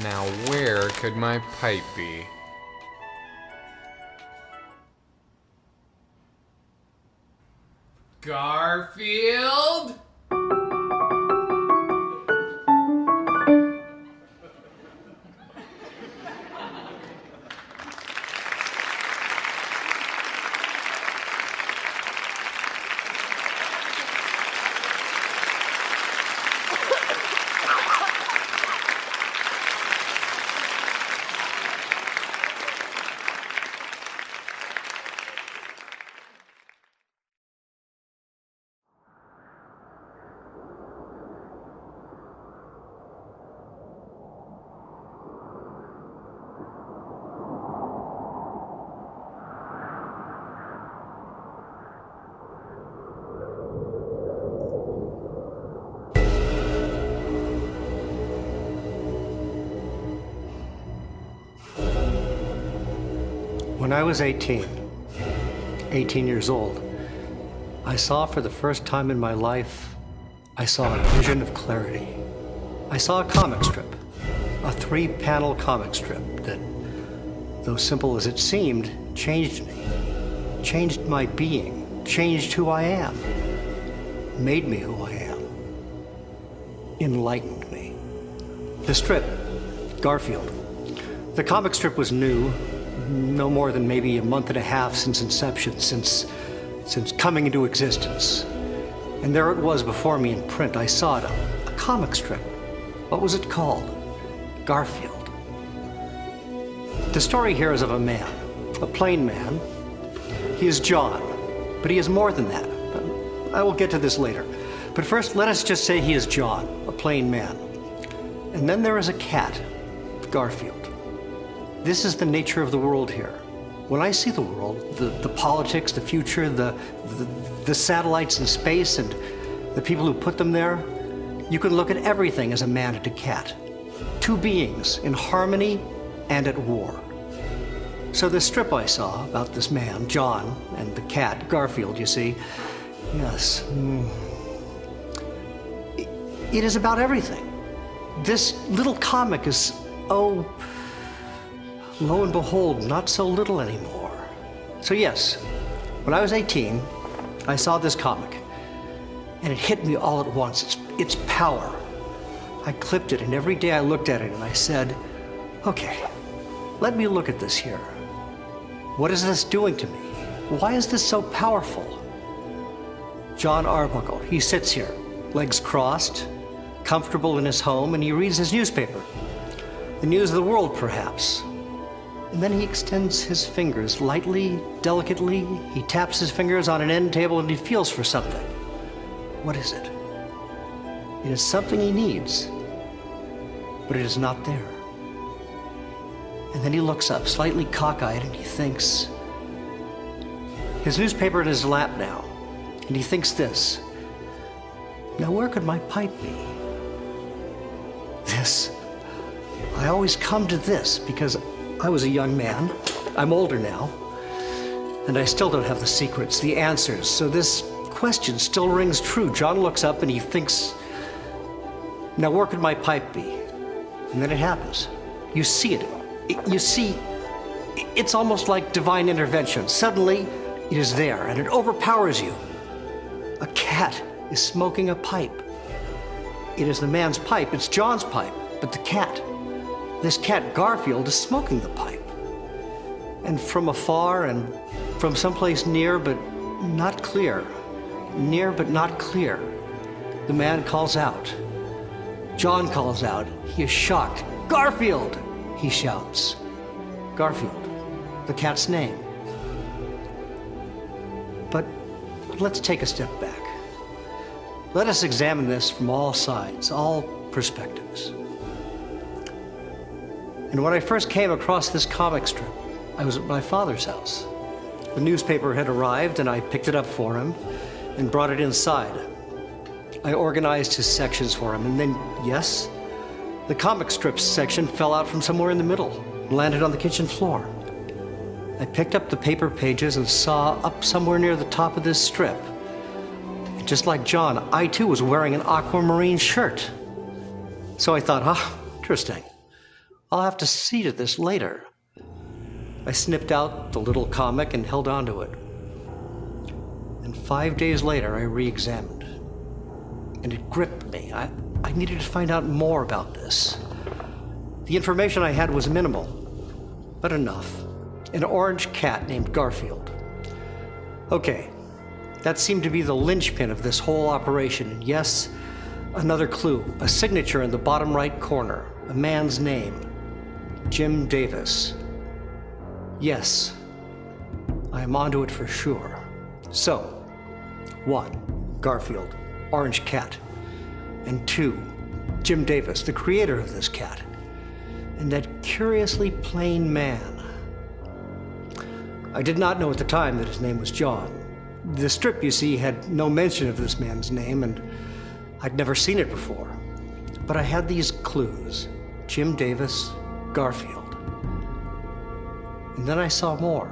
Now where could my pipe be? Garfield? When I was 18 years old, I saw for the first time in my life, I saw a vision of clarity. I saw a comic strip, a 3-panel comic strip that, though simple as it seemed, changed me, changed my being, changed who I am, made me who I am, enlightened me. The strip, Garfield. The comic strip was new, no more than maybe a month and a half since inception, since coming into existence. And there it was before me in print. I saw it, a comic strip. What was it called? Garfield. The story here is of a man, a plain man. He is John, but he is more than that. I will get to this later. But first, let us just say he is John, a plain man. And then there is a cat, Garfield. This is the nature of the world here. When I see the world, the politics, the future, the satellites in space, and the people who put them there, you can look at everything as a man and a cat. Two beings in harmony and at war. So this strip I saw about this man, John, and the cat, Garfield, you see, yes, it is about everything. This little comic is, oh, lo and behold, not so little anymore. So yes, when I was 18, I saw this comic, and it hit me all at once, its power. I clipped it, and every day I looked at it, and I said, okay, let me look at this here. What is this doing to me? Why is this so powerful? John Arbuckle, he sits here, legs crossed, comfortable in his home, and he reads his newspaper. The news of the world, perhaps. And then he extends his fingers lightly, delicately. He taps his fingers on an end table and he feels for something. What is it? It is something he needs, but it is not there. And then he looks up, slightly cockeyed, and he thinks. His newspaper in his lap now, and he thinks this. Now where could my pipe be? This. I always come to this because I was a young man. I'm older now. And I still don't have the secrets, the answers. So this question still rings true. John looks up and he thinks, now where could my pipe be? And then it happens. You see it. You see, it's almost like divine intervention. Suddenly, it is there and it overpowers you. A cat is smoking a pipe. It is the man's pipe. It's John's pipe. But the cat, this cat Garfield, is smoking the pipe. And from afar and from someplace near but not clear, the man calls out. John calls out. He is shocked. Garfield, he shouts. Garfield, the cat's name. But let's take a step back. Let us examine this from all sides, all perspectives. And when I first came across this comic strip, I was at my father's house. The newspaper had arrived and I picked it up for him and brought it inside. I organized his sections for him and then, yes, the comic strips section fell out from somewhere in the middle and landed on the kitchen floor. I picked up the paper pages and saw up somewhere near the top of this strip. And just like John, I too was wearing an aquamarine shirt. So I thought, interesting. I'll have to see to this later. I snipped out the little comic and held onto it. And 5 days later, I re-examined. And it gripped me. I needed to find out more about this. The information I had was minimal, but enough. An orange cat named Garfield. Okay, that seemed to be the linchpin of this whole operation. And yes, another clue, a signature in the bottom right corner, a man's name, Jim Davis. Yes, I am onto it for sure. So, 1, Garfield, orange cat. And 2, Jim Davis, the creator of this cat. And that curiously plain man. I did not know at the time that his name was John. The strip, you see, had no mention of this man's name, and I'd never seen it before. But I had these clues: Jim Davis, Garfield. And then I saw more.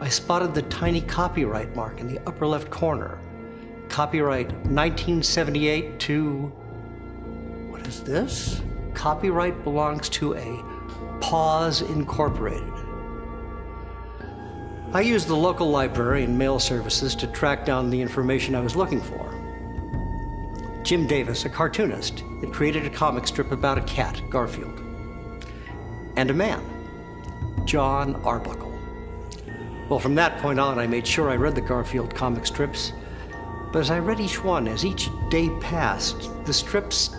I spotted the tiny copyright mark in the upper left corner. Copyright 1978 to... what is this? Copyright belongs to a Paws Incorporated. I used the local library and mail services to track down the information I was looking for. Jim Davis, a cartoonist, had created a comic strip about a cat, Garfield, and a man, John Arbuckle. Well, from that point on, I made sure I read the Garfield comic strips, but as I read each one, as each day passed, the strips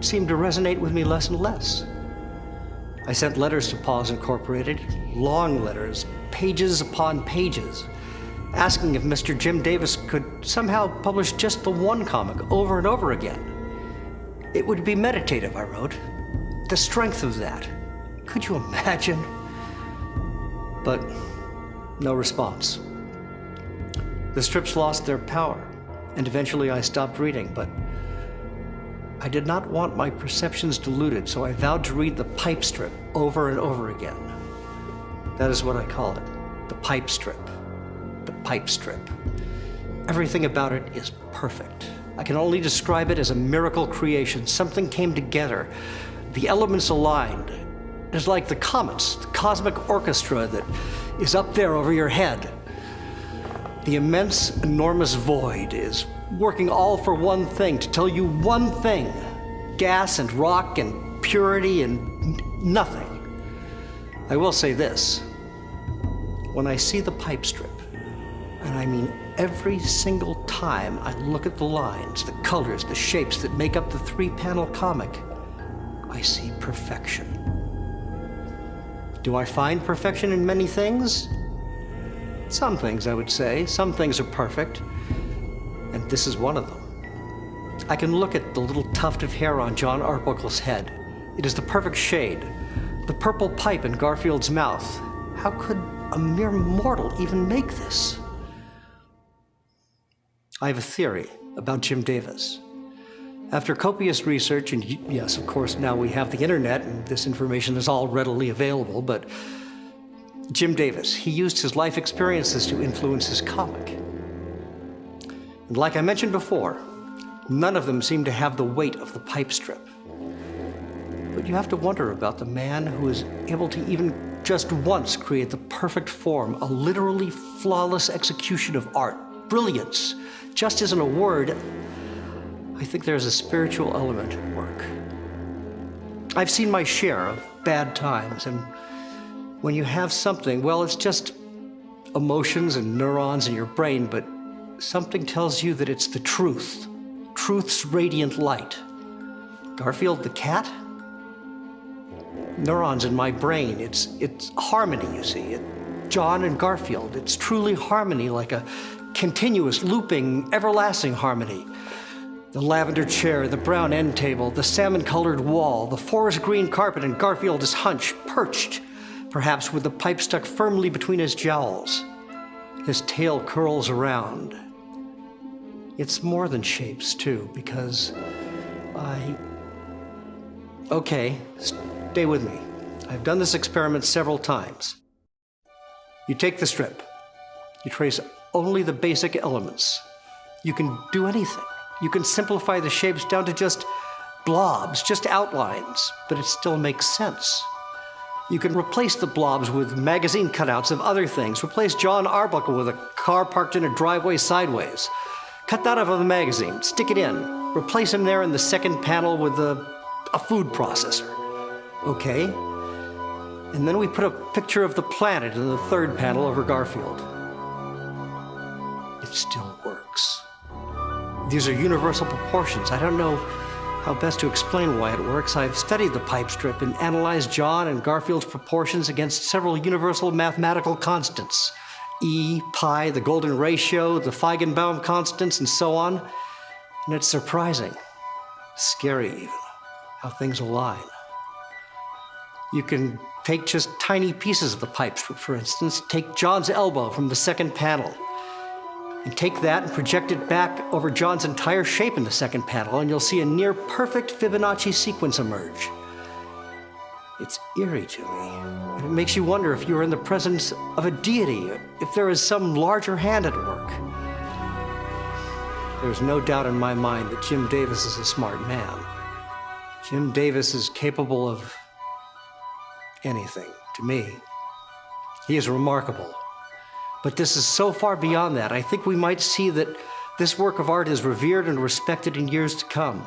seemed to resonate with me less and less. I sent letters to Paws Incorporated, long letters, pages upon pages, asking if Mr. Jim Davis could somehow publish just the one comic over and over again. It would be meditative, I wrote. The strength of that. Could you imagine? But no response. The strips lost their power, and eventually I stopped reading, but I did not want my perceptions diluted, so I vowed to read the pipe strip over and over again. That is what I call it, the pipe strip. The pipe strip. Everything about it is perfect. I can only describe it as a miracle creation. Something came together. The elements aligned. It's like the comets, the cosmic orchestra that is up there over your head. The immense, enormous void is working all for one thing, to tell you one thing: gas and rock and purity and nothing. I will say this: when I see the pipe strip, and I mean every single time I look at the lines, the colors, the shapes that make up the 3-panel comic, I see perfection. Do I find perfection in many things? Some things, I would say. Some things are perfect. And this is one of them. I can look at the little tuft of hair on John Arbuckle's head. It is the perfect shade. The purple pipe in Garfield's mouth. How could a mere mortal even make this? I have a theory about Jim Davis. After copious research, and yes, of course, now we have the internet and this information is all readily available, but Jim Davis, he used his life experiences to influence his comic. And like I mentioned before, none of them seem to have the weight of the pipe strip. But you have to wonder about the man who is able to even just once create the perfect form, a literally flawless execution of art. Brilliance just isn't a word. I think there's a spiritual element at work. I've seen my share of bad times, and when you have something, well, it's just emotions and neurons in your brain, but something tells you that it's the truth, truth's radiant light. Garfield the cat? Neurons in my brain, it's harmony, you see. John and Garfield, it's truly harmony, like a continuous, looping, everlasting harmony. The lavender chair, the brown end table, the salmon-colored wall, the forest green carpet, and Garfield is hunched, perched, perhaps with the pipe stuck firmly between his jowls. His tail curls around. It's more than shapes, too, because Okay, stay with me. I've done this experiment several times. You take the strip. You trace only the basic elements. You can do anything. You can simplify the shapes down to just blobs, just outlines, but it still makes sense. You can replace the blobs with magazine cutouts of other things. Replace John Arbuckle with a car parked in a driveway sideways. Cut that out of the magazine, stick it in. Replace him there in the second panel with a food processor. Okay. And then we put a picture of the planet in the third panel over Garfield. It still works. These are universal proportions. I don't know how best to explain why it works. I've studied the pipe strip and analyzed John and Garfield's proportions against several universal mathematical constants. E, pi, the golden ratio, the Feigenbaum constants, and so on. And it's surprising, scary even, how things align. You can take just tiny pieces of the pipe strip, for instance. Take John's elbow from the second panel, and take that and project it back over John's entire shape in the second panel, and you'll see a near-perfect Fibonacci sequence emerge. It's eerie to me, and it makes you wonder if you're in the presence of a deity, if there is some larger hand at work. There's no doubt in my mind that Jim Davis is a smart man. Jim Davis is capable of anything, to me. He is remarkable. But this is so far beyond that. I think we might see that this work of art is revered and respected in years to come.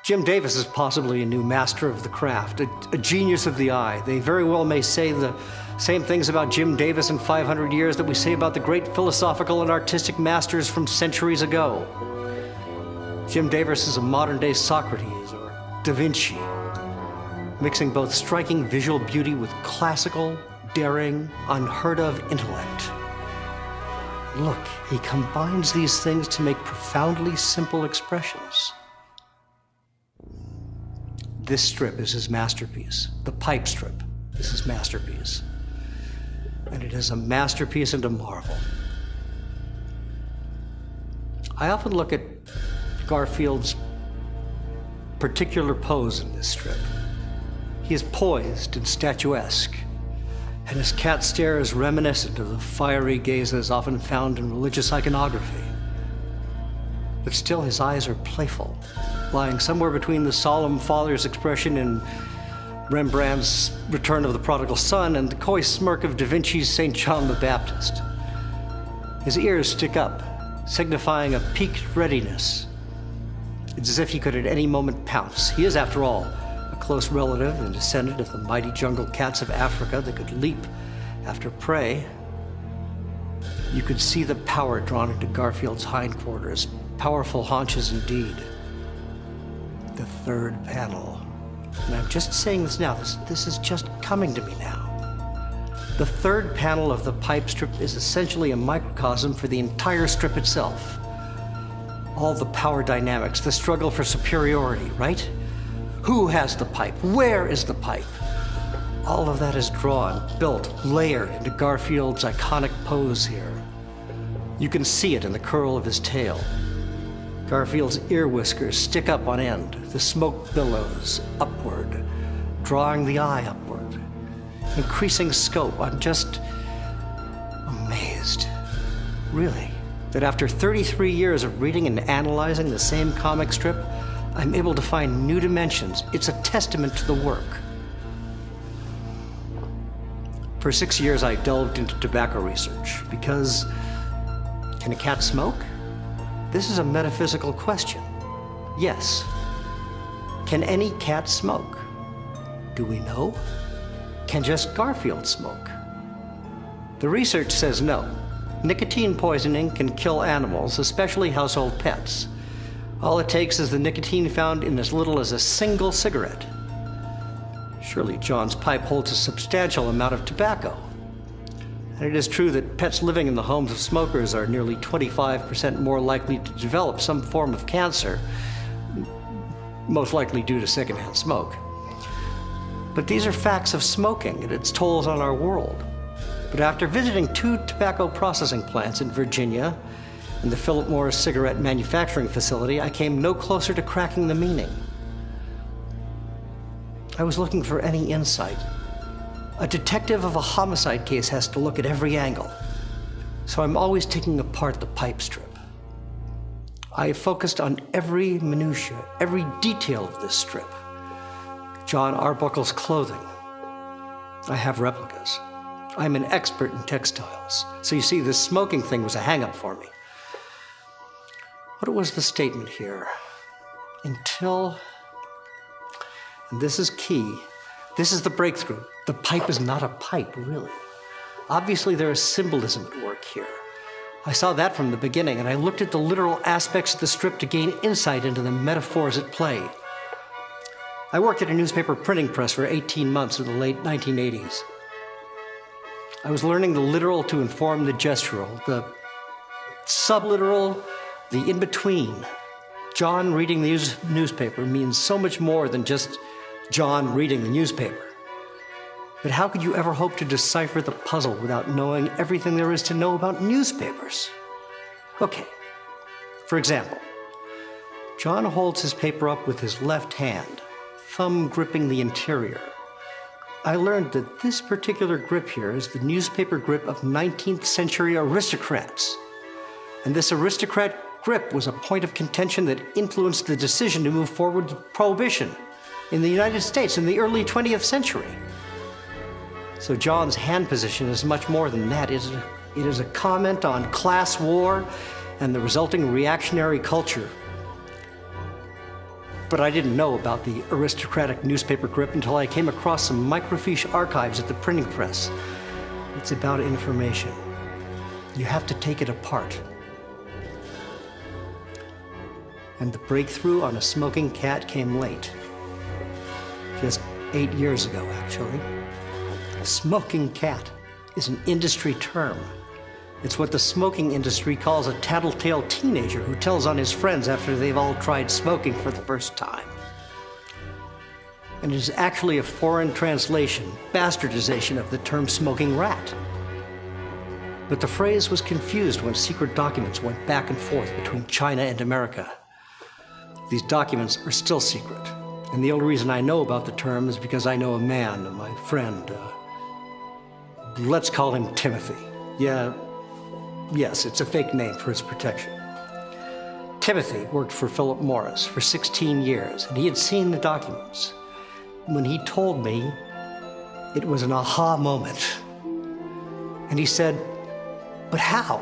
Jim Davis is possibly a new master of the craft, a genius of the eye. They very well may say the same things about Jim Davis in 500 years that we say about the great philosophical and artistic masters from centuries ago. Jim Davis is a modern-day Socrates or Da Vinci, mixing both striking visual beauty with classical, daring, unheard-of intellect. Look, he combines these things to make profoundly simple expressions. This strip is his masterpiece. The pipe strip is his masterpiece. And it is a masterpiece and a marvel. I often look at Garfield's particular pose in this strip. He is poised and statuesque, and his cat stare is reminiscent of the fiery gazes often found in religious iconography. But still his eyes are playful, lying somewhere between the solemn father's expression in Rembrandt's Return of the Prodigal Son and the coy smirk of Da Vinci's St. John the Baptist. His ears stick up, signifying a piqued readiness. It's as if he could at any moment pounce. He is, after all, a close relative and descendant of the mighty jungle cats of Africa that could leap after prey. You could see the power drawn into Garfield's hindquarters, powerful haunches indeed. The third panel. And I'm just saying this now, this is just coming to me now. The third panel of the pipe strip is essentially a microcosm for the entire strip itself. All the power dynamics, the struggle for superiority, right? Who has the pipe? Where is the pipe? All of that is drawn, built, layered into Garfield's iconic pose here. You can see it in the curl of his tail. Garfield's ear whiskers stick up on end, the smoke billows upward, drawing the eye upward. Increasing scope. I'm just amazed, really, that after 33 years of reading and analyzing the same comic strip, I'm able to find new dimensions. It's a testament to the work. For 6 years, I delved into tobacco research because, can a cat smoke? This is a metaphysical question. Yes. Can any cat smoke? Do we know? Can just Garfield smoke? The research says no. Nicotine poisoning can kill animals, especially household pets. All it takes is the nicotine found in as little as a single cigarette. Surely John's pipe holds a substantial amount of tobacco. And it is true that pets living in the homes of smokers are nearly 25% more likely to develop some form of cancer, most likely due to secondhand smoke. But these are facts of smoking and its tolls on our world. But after visiting 2 tobacco processing plants in Virginia and the Philip Morris cigarette manufacturing facility, I came no closer to cracking the meaning. I was looking for any insight. A detective of a homicide case has to look at every angle. So I'm always taking apart the pipe strip. I focused on every minutia, every detail of this strip. John Arbuckle's clothing, I have replicas. I'm an expert in textiles. So you see, this smoking thing was a hang-up for me. What was the statement here? Until, and this is key, this is the breakthrough. The pipe is not a pipe, really. Obviously, there is symbolism at work here. I saw that from the beginning, and I looked at the literal aspects of the strip to gain insight into the metaphors at play. I worked at a newspaper printing press for 18 months in the late 1980s. I was learning the literal to inform the gestural, the subliteral, the in-between. John reading the newspaper means so much more than just John reading the newspaper. But how could you ever hope to decipher the puzzle without knowing everything there is to know about newspapers? Okay, for example, John holds his paper up with his left hand, thumb gripping the interior. I learned that this particular grip here is the newspaper grip of 19th century aristocrats. And this aristocrat grip was a point of contention that influenced the decision to move forward with prohibition in the United States in the early 20th century. So John's hand position is much more than that. It is a comment on class war and the resulting reactionary culture. But I didn't know about the aristocratic newspaper grip until I came across some microfiche archives at the printing press. It's about information. You have to take it apart. And the breakthrough on a smoking cat came late. Just 8 years ago, actually. A smoking cat is an industry term. It's what the smoking industry calls a tattletale teenager who tells on his friends after they've all tried smoking for the first time. And it is actually a foreign translation, bastardization of the term smoking rat. But the phrase was confused when secret documents went back and forth between China and America. These documents are still secret. And the only reason I know about the term is because I know a man, my friend. Let's call him Timothy. Yes, it's a fake name for his protection. Timothy worked for Philip Morris for 16 years, and he had seen the documents. When he told me, it was an aha moment. And he said, but how?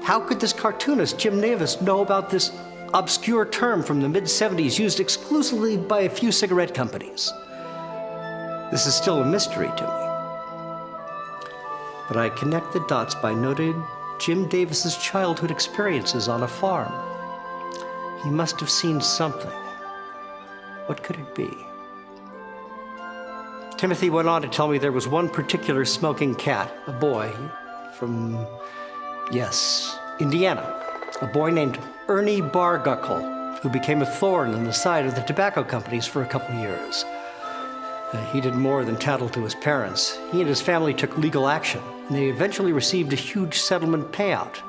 How could this cartoonist, Jim Davis, know about this obscure term from the mid-70s used exclusively by a few cigarette companies? This is still a mystery to me. But I connect the dots by noting Jim Davis's childhood experiences on a farm. He must have seen something. What could it be? Timothy went on to tell me there was one particular smoking cat, a boy from, yes, Indiana. A boy named Ernie Barguckle, who became a thorn in the side of the tobacco companies for a couple of years. He did more than tattle to his parents. He and his family took legal action, and they eventually received a huge settlement payout.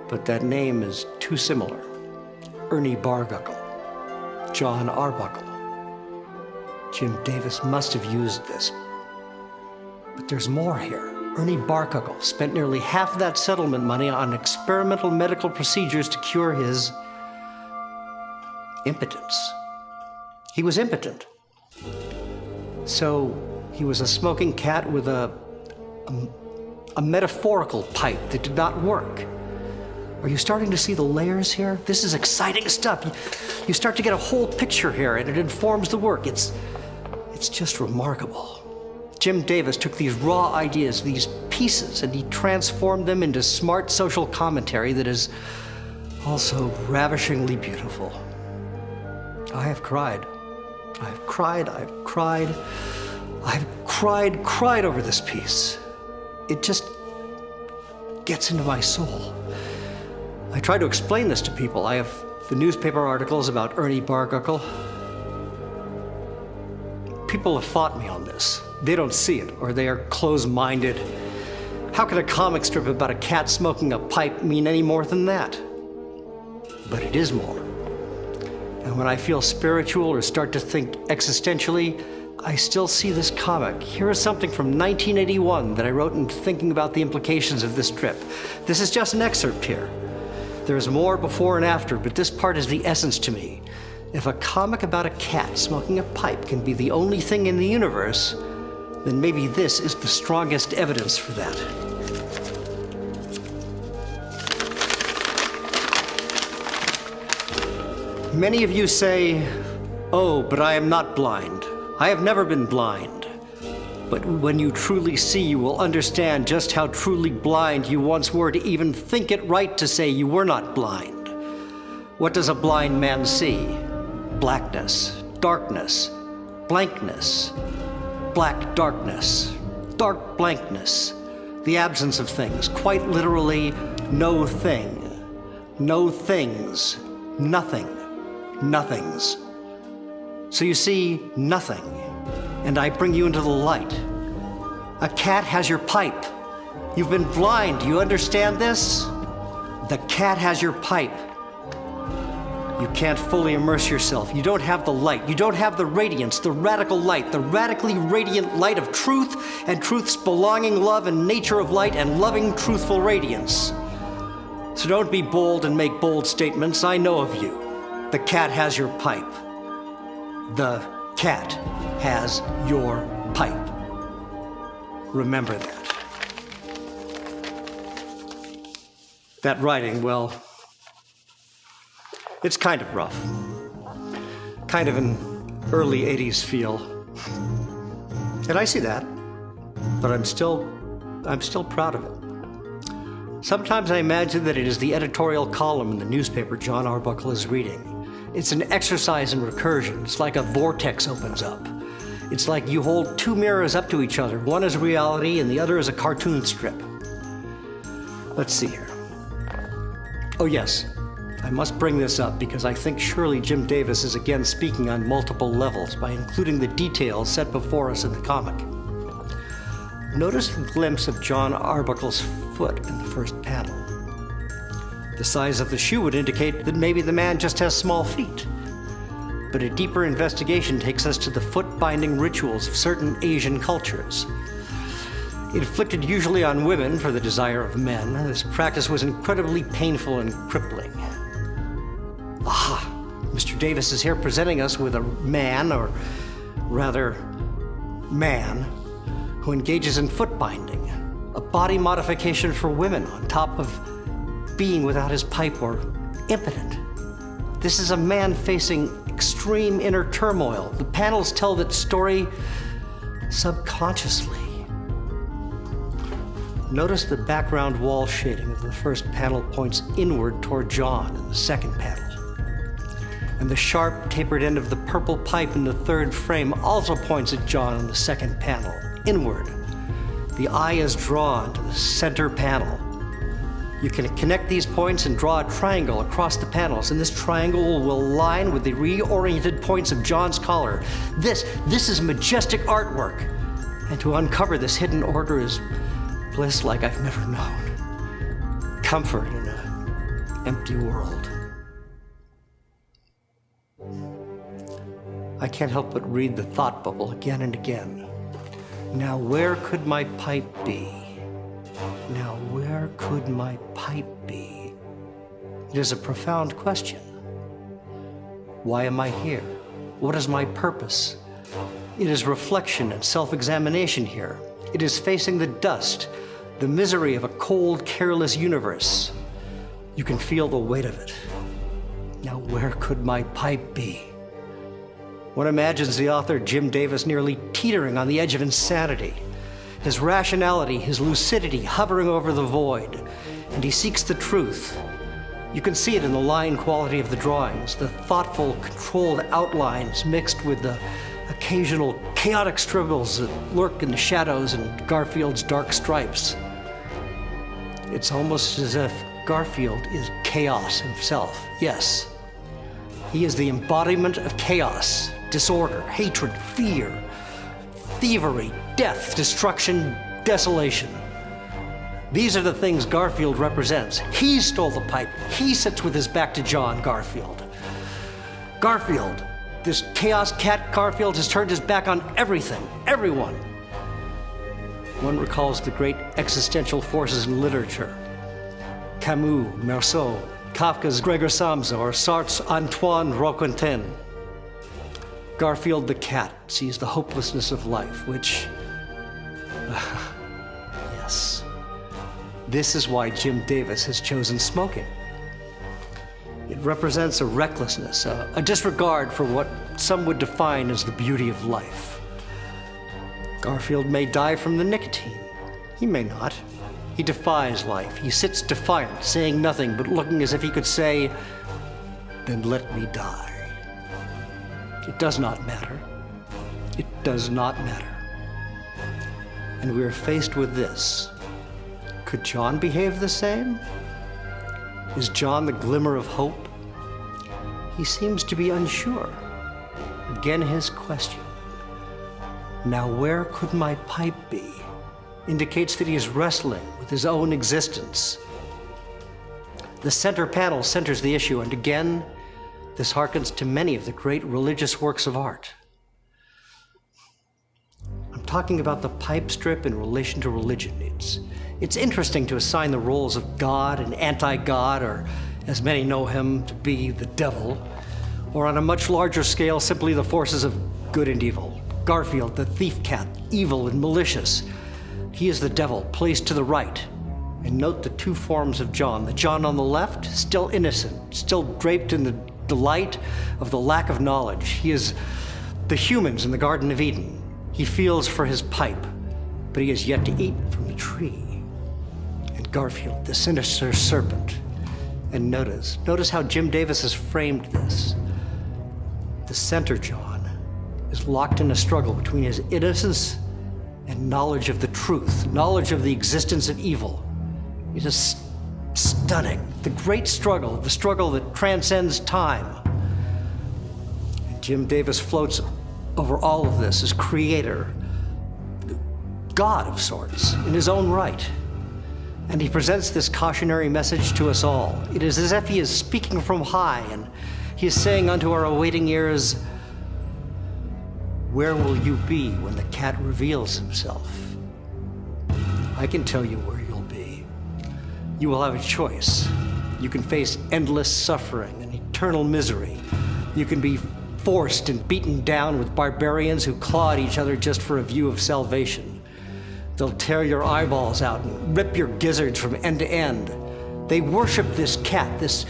But that name is too similar. Ernie Barguckle. John Arbuckle. Jim Davis must have used this. But there's more here. Ernie Barguckle spent nearly half of that settlement money on experimental medical procedures to cure his impotence. He was impotent. So he was a smoking cat with a metaphorical pipe that did not work. Are you starting to see the layers here? This is exciting stuff. You start to get a whole picture here, and it informs the work. It's just remarkable. Jim Davis took these raw ideas, these pieces, and he transformed them into smart social commentary that is also ravishingly beautiful. I have cried. I've cried over this piece. It just gets into my soul. I try to explain this to people. I have the newspaper articles about Ernie Barguckle. People have fought me on this. They don't see it, or they are close-minded. How can a comic strip about a cat smoking a pipe mean any more than that? But it is more. And when I feel spiritual or start to think existentially, I still see this comic. Here is something from 1981 that I wrote in thinking about the implications of this trip. This is just an excerpt here. There's more before and after, but this part is the essence to me. If a comic about a cat smoking a pipe can be the only thing in the universe, then maybe this is the strongest evidence for that. Many of you say, "Oh, but I am not blind. I have never been blind." But when you truly see, you will understand just how truly blind you once were to even think it right to say you were not blind. What does a blind man see? Blackness, darkness, blankness, black darkness, dark blankness, the absence of things, quite literally no thing, no things, nothing, nothings. So you see nothing, and I bring you into the light. A cat has your pipe. You've been blind. Do you understand this? The cat has your pipe. You can't fully immerse yourself. You don't have the light. You don't have the radiance, the radical light, the radically radiant light of truth and truth's belonging love and nature of light and loving, truthful radiance. So don't be bold and make bold statements. I know of you. The cat has your pipe. The cat has your pipe. Remember that. That writing, well, it's kind of rough. Kind of an early 80s feel. And I see that, but I'm still proud of it. Sometimes I imagine that it is the editorial column in the newspaper Jon Arbuckle is reading. It's an exercise in recursion. It's like a vortex opens up. It's like you hold two mirrors up to each other. One is reality and the other is a cartoon strip. Let's see here. Oh yes, I must bring this up because I think surely Jim Davis is again speaking on multiple levels by including the details set before us in the comic. Notice the glimpse of Jon Arbuckle's foot in the first panel. The size of the shoe would indicate that maybe the man just has small feet. But a deeper investigation takes us to the foot-binding rituals of certain Asian cultures. Inflicted usually on women for the desire of men, this practice was incredibly painful and crippling. Aha! Mr. Davis is here presenting us with a man, or rather, man, who engages in foot binding, a body modification for women on top of being without his pipe or impotent. This is a man facing extreme inner turmoil. The panels tell that story subconsciously. Notice the background wall shading of the first panel points inward toward Jon in the second panel. And the sharp, tapered end of the purple pipe in the third frame also points at Jon in the second panel, inward. The eye is drawn to the center panel. You can connect these points and draw a triangle across the panels, and this triangle will align with the reoriented points of Jon's collar. This is majestic artwork. And to uncover this hidden order is bliss like I've never known. Comfort in an empty world. I can't help but read the thought bubble again and again. Now where could my pipe be? Now where could my pipe be? It is a profound question. Why am I here? What is my purpose? It is reflection and self-examination here. It is facing the dust, the misery of a cold, careless universe. You can feel the weight of it. Now where could my pipe be? One imagines the author Jim Davis nearly teetering on the edge of insanity, his rationality, his lucidity hovering over the void, and he seeks the truth. You can see it in the line quality of the drawings, the thoughtful, controlled outlines mixed with the occasional chaotic scribbles that lurk in the shadows and Garfield's dark stripes. It's almost as if Garfield is chaos himself. Yes, he is the embodiment of chaos. Disorder, hatred, fear, thievery, death, destruction, desolation. These are the things Garfield represents. He stole the pipe. He sits with his back to Jon, Garfield. Garfield, this chaos cat Garfield has turned his back on everything, everyone. One recalls the great existential forces in literature. Camus, Meursault, Kafka's Gregor Samsa, or Sartre's Antoine Roquentin. Garfield the cat sees the hopelessness of life, which... yes. This is why Jim Davis has chosen smoking. It represents a recklessness, a disregard for what some would define as the beauty of life. Garfield may die from the nicotine. He may not. He defies life. He sits defiant, saying nothing, but looking as if he could say, "Then let me die." It does not matter. It does not matter. And we are faced with this. Could John behave the same? Is John the glimmer of hope? He seems to be unsure. Again, his question. Now, where could my pipe be? Indicates that he is wrestling with his own existence. The center panel centers the issue, and again, this harkens to many of the great religious works of art. I'm talking about the pipe strip in relation to religion. It's interesting to assign the roles of God and anti-God, or as many know him to be, the devil, or on a much larger scale, simply the forces of good and evil. Garfield, the thief cat, evil and malicious. He is the devil, placed to the right. And note the two forms of John. The John on the left, still innocent, still draped in the delight of the lack of knowledge. He is the humans in the Garden of Eden. He feels for his pipe, but he has yet to eat from the tree. And Garfield, the sinister serpent. And notice how Jim Davis has framed this. The center John is locked in a struggle between his innocence and knowledge of the truth, knowledge of the existence of evil. It is stunning. The great struggle, the struggle that transcends time. And Jim Davis floats over all of this as creator, God of sorts, in his own right. And he presents this cautionary message to us all. It is as if he is speaking from high, and he is saying unto our awaiting ears, "Where will you be when the cat reveals himself?" I can tell you where you'll be. You will have a choice. You can face endless suffering and eternal misery. You can be forced and beaten down with barbarians who claw at each other just for a view of salvation. They'll tear your eyeballs out and rip your gizzards from end to end. They worship this cat, this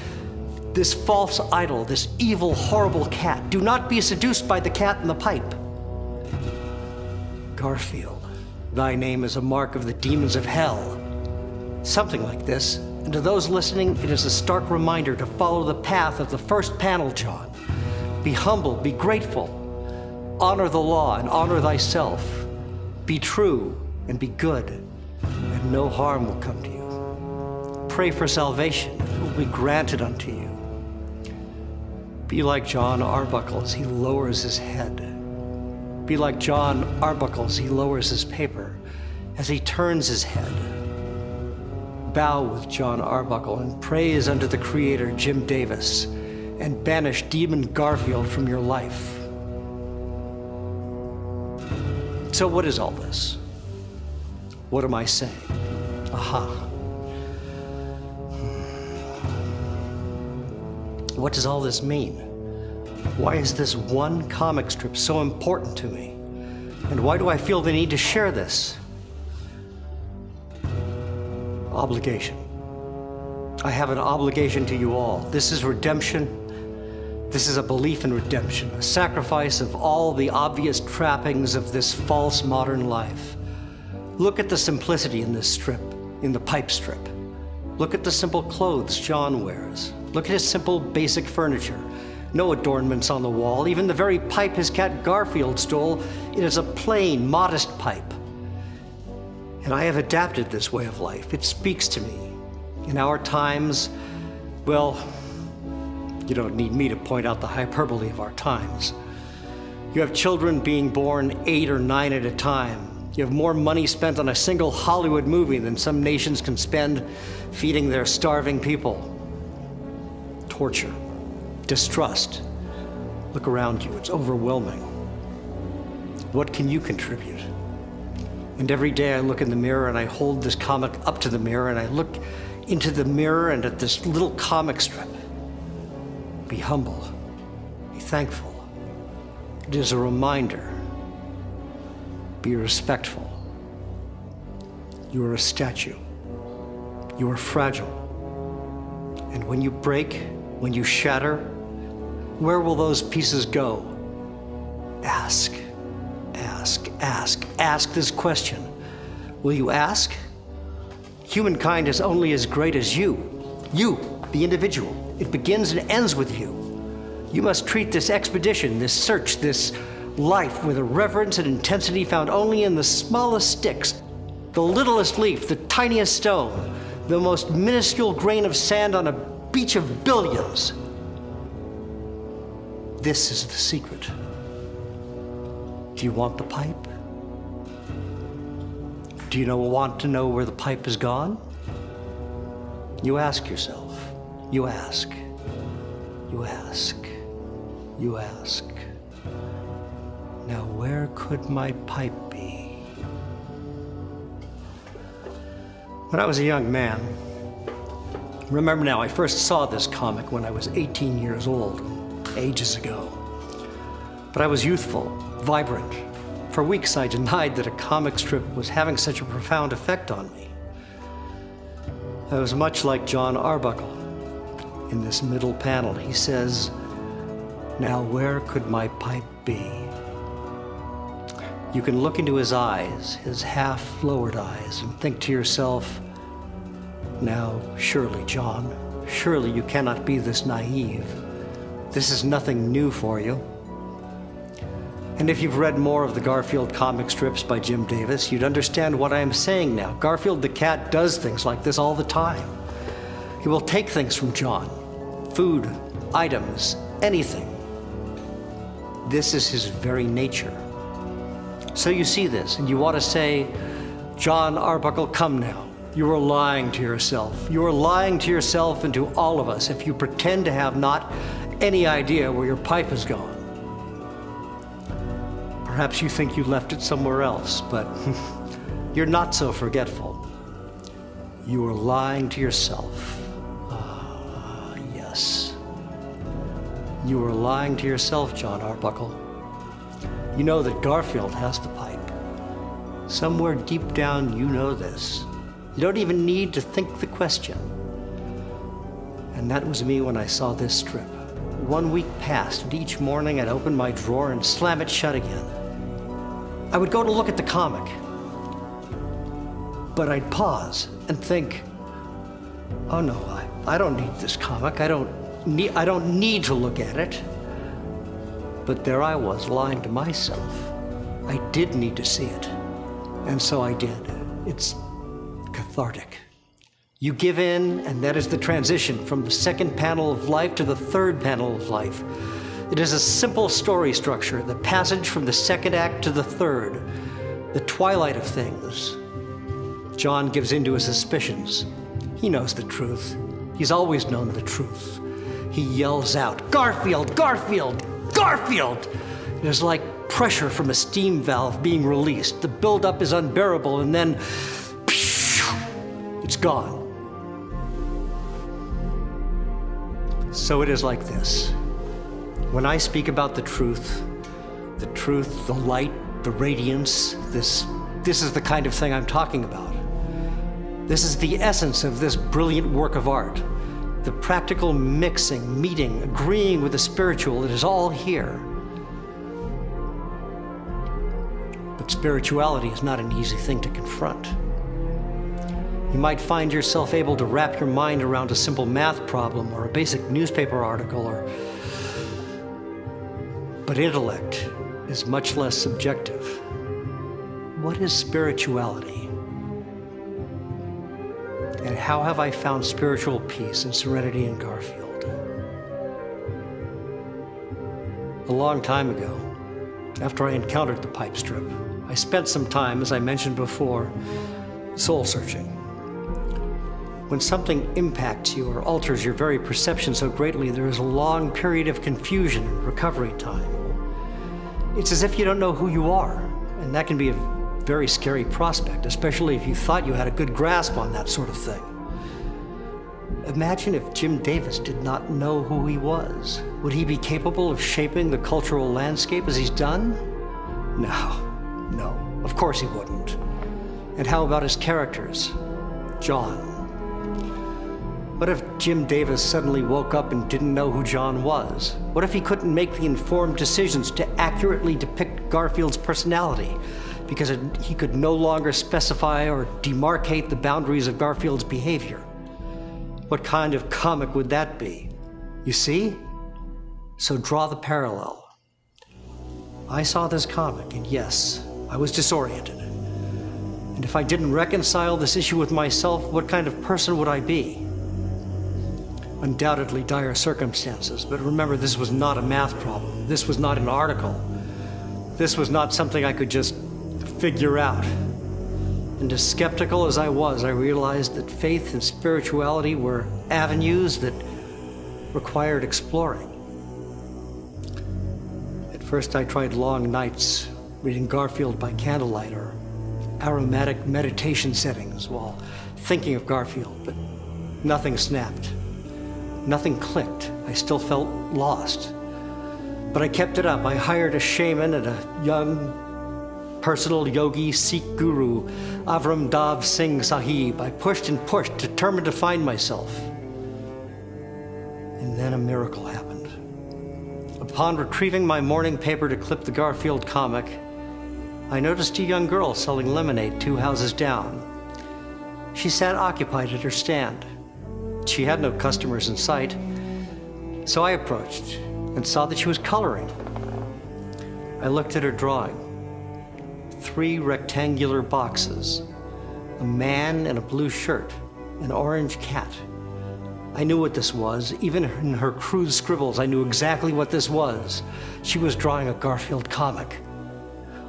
false idol, this evil, horrible cat. Do not be seduced by the cat in the pipe. Garfield, thy name is a mark of the demons of hell. Something like this, and to those listening, it is a stark reminder to follow the path of the first panel, John. Be humble, be grateful. Honor the law and honor thyself. Be true and be good, and no harm will come to you. Pray for salvation, it will be granted unto you. Be like John Arbuckle as he lowers his head. Be like John Arbuckle as he lowers his paper, as he turns his head. Bow with John Arbuckle and praise unto the Creator, Jim Davis, and banish Demon Garfield from your life. So what is all this? What am I saying? Aha. What does all this mean? Why is this one comic strip so important to me? And why do I feel the need to share this? Obligation. I have an obligation to you all. This is redemption. This is a belief in redemption, a sacrifice of all the obvious trappings of this false modern life. Look at the simplicity in this strip, in the pipe strip. Look at the simple clothes John wears. Look at his simple, basic furniture. No adornments on the wall. Even the very pipe his cat Garfield stole, it is a plain, modest pipe. And I have adapted this way of life. It speaks to me. In our times, well, you don't need me to point out the hyperbole of our times. You have children being born 8 or 9 at a time. You have more money spent on a single Hollywood movie than some nations can spend feeding their starving people. Torture, distrust. Look around you, it's overwhelming. What can you contribute? And every day I look in the mirror and I hold this comic up to the mirror and I look into the mirror and at this little comic strip. Be humble, be thankful, It is a reminder. Be respectful. You are a statue. You are fragile. And when you break, when you shatter, where will those pieces go? Ask, ask, ask, ask this question. Will you ask? Humankind is only as great as you. You, the individual. It begins and ends with you. You must treat this expedition, this search, this life with a reverence and intensity found only in the smallest sticks, the littlest leaf, the tiniest stone, the most minuscule grain of sand on a beach of billions. This is the secret. Do you want the pipe? Do you want to know where the pipe has gone? You ask yourself. You ask. You ask. You ask. Now where could my pipe be? When I was a young man, remember now, I first saw this comic when I was 18 years old, ages ago. But I was youthful, vibrant. For weeks I denied that a comic strip was having such a profound effect on me. I was much like Jon Arbuckle. In this middle panel, he says, "Now where could my pipe be?" You can look into his eyes, his half-lowered eyes, and think to yourself, "Now, surely, Jon, surely you cannot be this naive. This is nothing new for you." And if you've read more of the Garfield comic strips by Jim Davis, you'd understand what I am saying now. Garfield the cat does things like this all the time. He will take things from Jon, food, items, anything. This is his very nature. So you see this, and you want to say, "Jon Arbuckle, come now. You are lying to yourself. You are lying to yourself and to all of us if you pretend to have not any idea where your pipe has gone. Perhaps you think you left it somewhere else, but you're not so forgetful. You are lying to yourself. Yes. You are lying to yourself, Jon Arbuckle. You know that Garfield has the pipe. Somewhere deep down, you know this. You don't even need to think the question. And that was me when I saw this strip. 1 week passed, and each morning I'd open my drawer and slam it shut again. I would go to look at the comic, but I'd pause and think, "Oh no, I don't need this comic. I don't need to look at it." But there I was, lying to myself. I did need to see it, and so I did. It's cathartic. You give in, and that is the transition from the second panel of life to the third panel of life. It is a simple story structure, the passage from the second act to the third, the twilight of things. Jon gives in to his suspicions. He knows the truth. He's always known the truth. He yells out, "Garfield! Garfield! Garfield!" It is like pressure from a steam valve being released. The buildup is unbearable, and then it's gone. So it is like this. When I speak about the truth, the light, the radiance, this is the kind of thing I'm talking about. This is the essence of this brilliant work of art. The practical mixing, meeting, agreeing with the spiritual, it is all here. But spirituality is not an easy thing to confront. You might find yourself able to wrap your mind around a simple math problem or a basic newspaper article, but intellect is much less subjective. What is spirituality? And how have I found spiritual peace and serenity in Garfield? A long time ago, after I encountered the pipe strip, I spent some time, as I mentioned before, soul-searching. When something impacts you or alters your very perception so greatly, there is a long period of confusion and recovery time. It's as if you don't know who you are, and that can be a very scary prospect, especially if you thought you had a good grasp on that sort of thing. Imagine if Jim Davis did not know who he was. Would he be capable of shaping the cultural landscape as he's done? No, of course he wouldn't. And how about his characters? John. What if Jim Davis suddenly woke up and didn't know who John was? What if he couldn't make the informed decisions to accurately depict Garfield's personality because he could no longer specify or demarcate the boundaries of Garfield's behavior? What kind of comic would that be? You see? So draw the parallel. I saw this comic, and yes, I was disoriented. And if I didn't reconcile this issue with myself, what kind of person would I be? Undoubtedly dire circumstances, but remember, this was not a math problem. This was not an article. This was not something I could just figure out. And as skeptical as I was, I realized that faith and spirituality were avenues that required exploring. At first, I tried long nights reading Garfield by candlelight or aromatic meditation settings while thinking of Garfield, but nothing snapped. Nothing clicked. I still felt lost. But I kept it up. I hired a shaman and a young personal yogi, Sikh guru, Avram Dav Singh Sahib. I pushed and pushed, determined to find myself. And then a miracle happened. Upon retrieving my morning paper to clip the Garfield comic, I noticed a young girl selling lemonade 2 houses down. She sat occupied at her stand. She had no customers in sight, so I approached and saw that she was coloring. I looked at her drawing. 3 rectangular boxes, a man in a blue shirt, an orange cat. I knew what this was. Even in her crude scribbles, I knew exactly what this was. She was drawing a Garfield comic.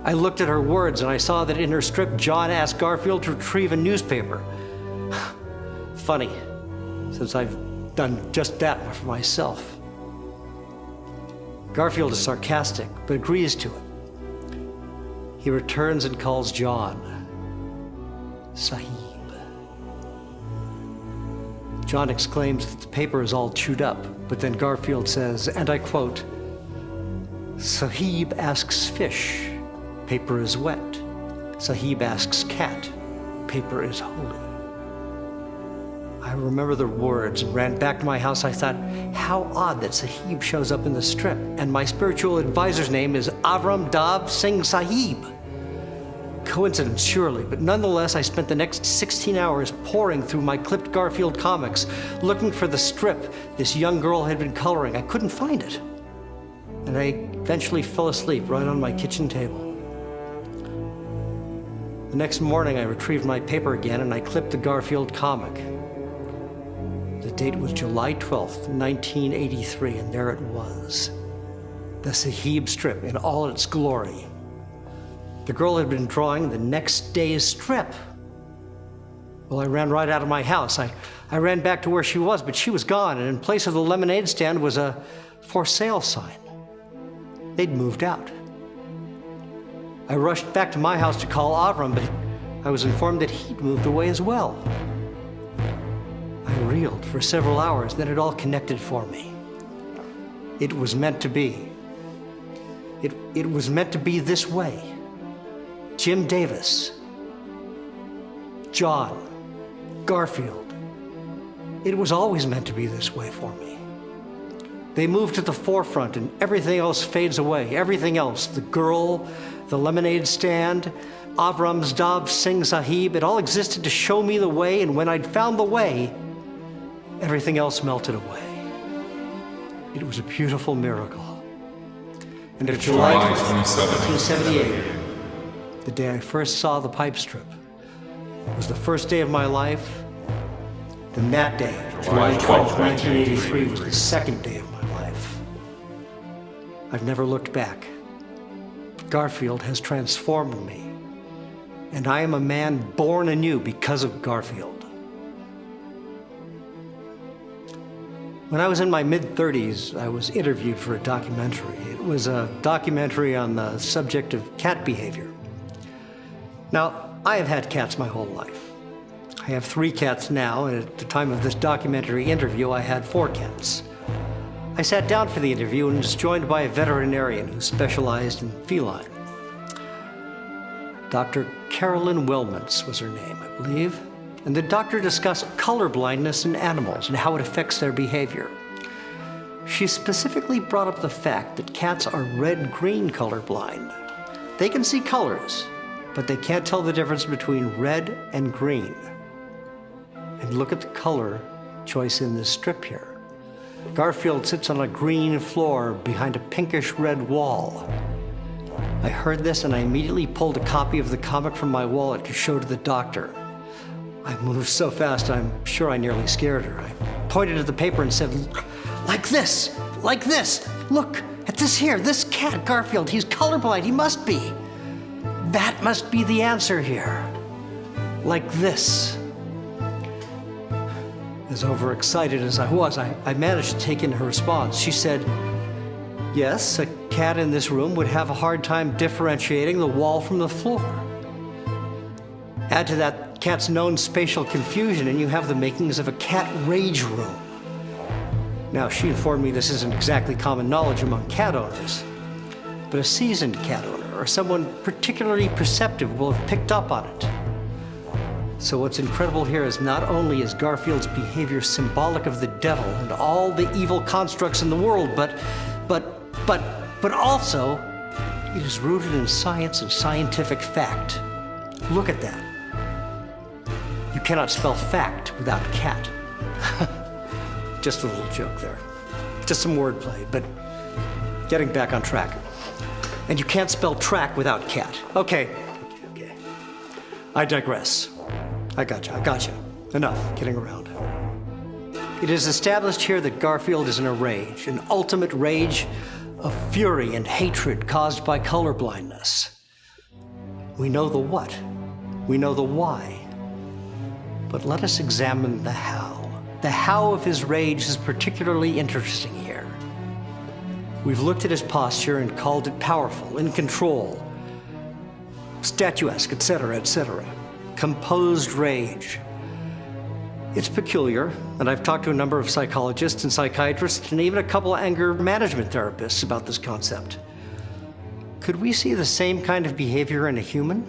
I looked at her words and I saw that in her strip, John asked Garfield to retrieve a newspaper. Funny, since I've done just that for myself. Garfield is sarcastic, but agrees to it. He returns and calls John Sahib. John exclaims that the paper is all chewed up, but then Garfield says, and I quote, "Sahib asks fish, paper is wet. Sahib asks cat, paper is holy." I remember the words and ran back to my house. I thought, how odd that Sahib shows up in the strip, and my spiritual advisor's name is Avram Dav Singh Sahib. Coincidence, surely, but nonetheless, I spent the next 16 hours poring through my clipped Garfield comics, looking for the strip this young girl had been coloring. I couldn't find it. And I eventually fell asleep right on my kitchen table. The next morning, I retrieved my paper again and I clipped the Garfield comic. The date was July 12th, 1983, and there it was. The Sahib strip in all its glory. The girl had been drawing the next day's strip. Well, I ran right out of my house. I ran back to where she was, but she was gone, and in place of the lemonade stand was a for sale sign. They'd moved out. I rushed back to my house to call Avram, but I was informed that he'd moved away as well. I reeled for several hours, then it all connected for me. It was meant to be. It was meant to be this way. Jim Davis, John, Garfield. It was always meant to be this way for me. They move to the forefront and everything else fades away. Everything else, the girl, the lemonade stand, Avram's Dav Singh Sahib, it all existed to show me the way, and when I'd found the way, everything else melted away. It was a beautiful miracle. And in July 1978, the day I first saw the pipe strip, was the first day of my life. Then that day, July 12th, 1983, was the second day of my life. I've never looked back. Garfield has transformed me, and I am a man born anew because of Garfield. When I was in my mid-30s, I was interviewed for a documentary. It was a documentary on the subject of cat behavior. Now, I have had cats my whole life. I I have 3 cats now, and at the time of this documentary interview, I had 4 cats. I sat down for the interview and was joined by a veterinarian who specialized in feline. Dr. Carolyn Wilmans was her name, I believe. And the doctor discussed color blindness in animals and how it affects their behavior. She specifically brought up the fact that cats are red-green colorblind. They can see colors, but they can't tell the difference between red and green. And look at the color choice in this strip here. Garfield sits on a green floor behind a pinkish-red wall. I heard this and I immediately pulled a copy of the comic from my wallet to show to the doctor. I moved so fast, I'm sure I nearly scared her. I pointed at the paper and said, like this, look at this here, this cat, Garfield, he's colorblind, he must be. That must be the answer here. Like this. As overexcited as I was, I managed to take in her response. She said, yes, a cat in this room would have a hard time differentiating the wall from the floor. Add to that cat's known spatial confusion, and you have the makings of a cat rage room. Now, she informed me this isn't exactly common knowledge among cat owners, but a seasoned cat owner or someone particularly perceptive will have picked up on it. So what's incredible here is not only is Garfield's behavior symbolic of the devil and all the evil constructs in the world, but also it is rooted in science and scientific fact. Look at that. You cannot spell fact without cat. Just a little joke there. Just some wordplay, but getting back on track. And you can't spell track without cat. Okay. I digress. I gotcha. Enough kidding around. It is established here that Garfield is in a rage, an ultimate rage of fury and hatred caused by colorblindness. We know the what. We know the why. But let us examine the how. The how of his rage is particularly interesting here. We've looked at his posture and called it powerful, in control, statuesque, etc., etc. Composed rage. It's peculiar, and I've talked to a number of psychologists and psychiatrists and even a couple of anger management therapists about this concept. Could we see the same kind of behavior in a human?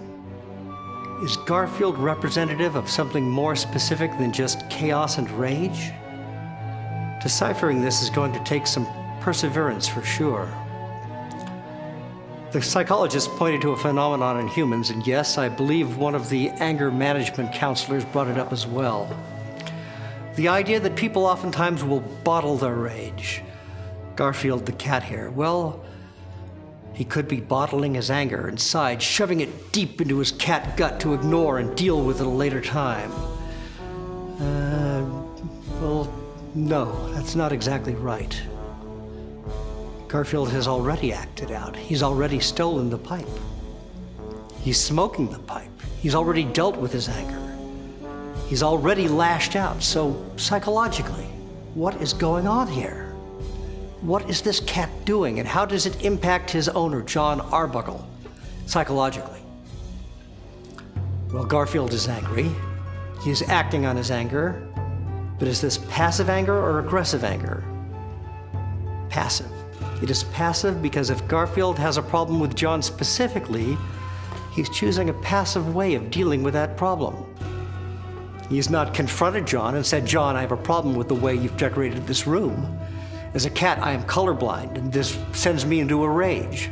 Is Garfield representative of something more specific than just chaos and rage? Deciphering this is going to take some perseverance for sure. The psychologist pointed to a phenomenon in humans, and yes, I believe one of the anger management counselors brought it up as well. The idea that people oftentimes will bottle their rage. Garfield the cat here, well, he could be bottling his anger inside, shoving it deep into his cat gut to ignore and deal with at a later time. Well, no, that's not exactly right. Garfield has already acted out. He's already stolen the pipe. He's smoking the pipe. He's already dealt with his anger. He's already lashed out. So psychologically, what is going on here? What is this cat doing, and how does it impact his owner, John Arbuckle, psychologically? Well, Garfield is angry. He is acting on his anger. But is this passive anger or aggressive anger? Passive. It is passive because if Garfield has a problem with John specifically, he's choosing a passive way of dealing with that problem. He's not confronted John and said, John, I have a problem with the way you've decorated this room. As a cat, I am colorblind, and this sends me into a rage.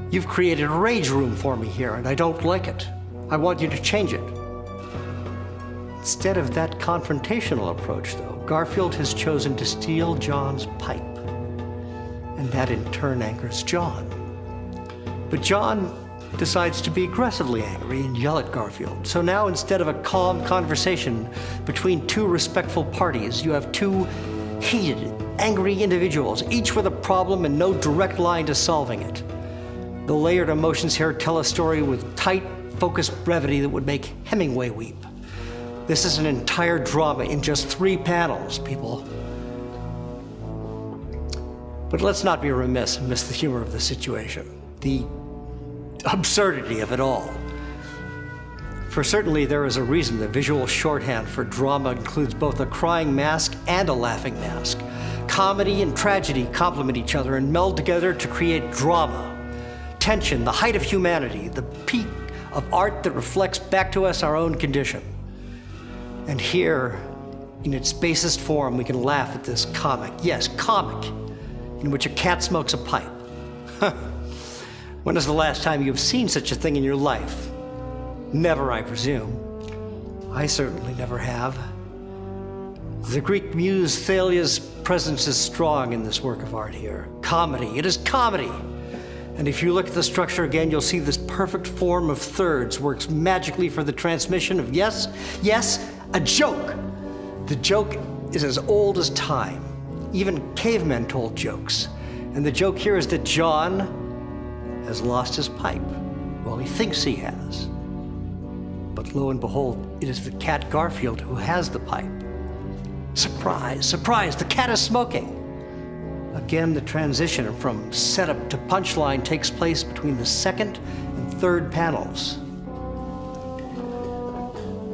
You've created a rage room for me here, and I don't like it. I want you to change it. Instead of that confrontational approach, though, Garfield has chosen to steal John's pipe. And that in turn angers John. But John decides to be aggressively angry and yell at Garfield. So now instead of a calm conversation between two respectful parties, you have two heated, angry individuals, each with a problem and no direct line to solving it. The layered emotions here tell a story with tight, focused brevity that would make Hemingway weep. This is an entire drama in just 3 panels, people. But let's not be remiss and miss the humor of the situation, the absurdity of it all. For certainly there is a reason the visual shorthand for drama includes both a crying mask and a laughing mask. Comedy and tragedy complement each other and meld together to create drama. Tension, the height of humanity, the peak of art that reflects back to us our own condition. And here, in its basest form, we can laugh at this comic, yes, comic, in which a cat smokes a pipe. When is the last time you've seen such a thing in your life? Never, I presume. I certainly never have. The Greek muse Thalia's presence is strong in this work of art here. Comedy, it is comedy. And if you look at the structure again, you'll see this perfect form of thirds works magically for the transmission of, yes, a joke. The joke is as old as time. Even cavemen told jokes. And the joke here is that John has lost his pipe. Well, he thinks he has. But lo and behold, it is the cat Garfield who has the pipe. Surprise, surprise, the cat is smoking. Again, the transition from setup to punchline takes place between the second and third panels.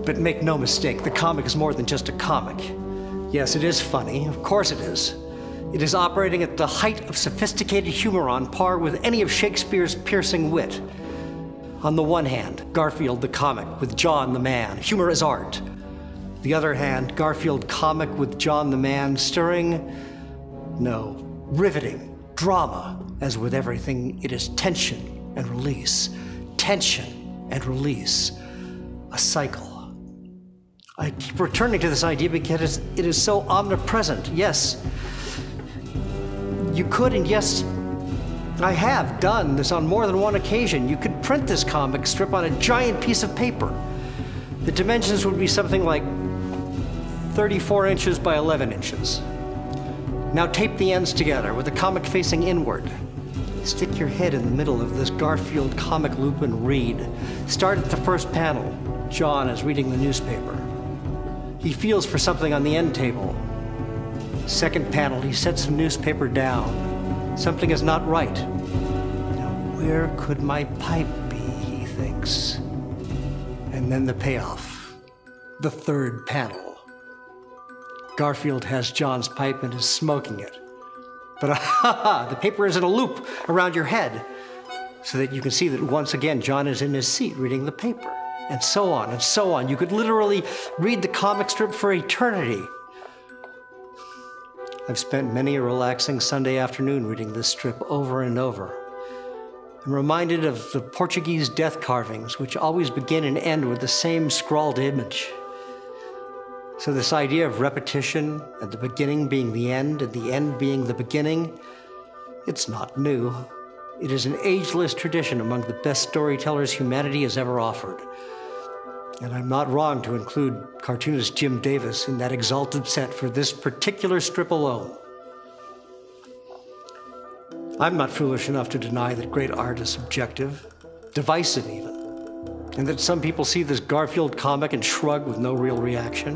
But make no mistake, the comic is more than just a comic. Yes, it is funny, of course it is. It is operating at the height of sophisticated humor on par with any of Shakespeare's piercing wit. On the one hand, Garfield the comic with John the man, humor is art. The other hand, Garfield comic with John the man, riveting, drama. As with everything, it is tension and release, a cycle. I keep returning to this idea because it is so omnipresent. Yes, you could, and yes, I have done this on more than one occasion. You could print this comic strip on a giant piece of paper. The dimensions would be something like 34 inches by 11 inches. Now tape the ends together with the comic facing inward. Stick your head in the middle of this Garfield comic loop and read. Start at the first panel. John is reading the newspaper. He feels for something on the end table. Second panel, he sets the newspaper down. Something is not right. Now, where could my pipe be, he thinks. And then the payoff. The third panel. Garfield has John's pipe and is smoking it. But the paper is in a loop around your head so that you can see that once again John is in his seat reading the paper. And so on and so on. You could literally read the comic strip for eternity. I've spent many a relaxing Sunday afternoon reading this strip over and over. I'm reminded of the Portuguese death carvings, which always begin and end with the same scrawled image. So this idea of repetition, and the beginning being the end, and the end being the beginning, it's not new. It is an ageless tradition among the best storytellers humanity has ever offered. And I'm not wrong to include cartoonist Jim Davis in that exalted set for this particular strip alone. I'm not foolish enough to deny that great art is subjective, divisive even, and that some people see this Garfield comic and shrug with no real reaction.